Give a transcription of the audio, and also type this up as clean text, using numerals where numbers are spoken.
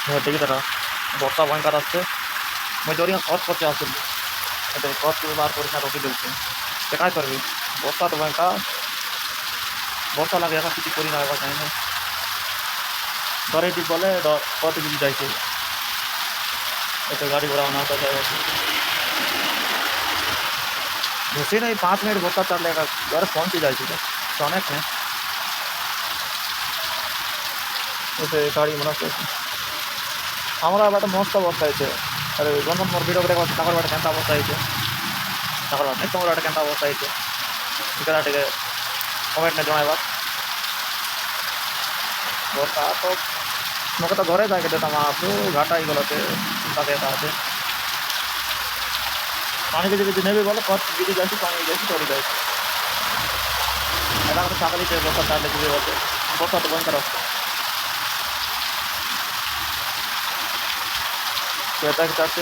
देखी तरह बर्षा भयंकर आसছে मैं जरिया खत करते আসছিল এটা খত বার করে না রকি দিলছে তে काय করবি বর্ষা তো ভয়ঙ্কর বর্ষা লাগে এখন কিছু করি না এবার জানি না ডরে টিপ বলে কত কিছু যাইছে এতে গাড়ি ঘোড়া না তো যায় বেশি नहीं 5 मिनट बर्षा चलेगा घर पहुंच ही जाए तो अनेक है ऐसे गाड़ी मना আমরা বাটা মস্ত অবস্থা হয়েছে আরে গন্ধন মোর ভিডিও করে তাকর বাটা কেমন অবস্থা হয়েছে তাকর বাটা তোমার বাটা কেমন অবস্থা হয়েছে এখানে থেকে কমেন্ট না জনাইবা বর্ষা তো মোকে তো ঘরে যাই দেতাম আপু ঘাটা এগুলোতে চিন্তা দেতা আছে পানিকে যদি নেবে বলো কত যদি যাচ্ছি পানি যাচ্ছি চলে যাচ্ছি এটা আমাদের সকালে বর্ষা চালে দিবে বলতে বর্ষা তো ভয়ঙ্কর অবস্থা তো এটা কি চাচ্ছে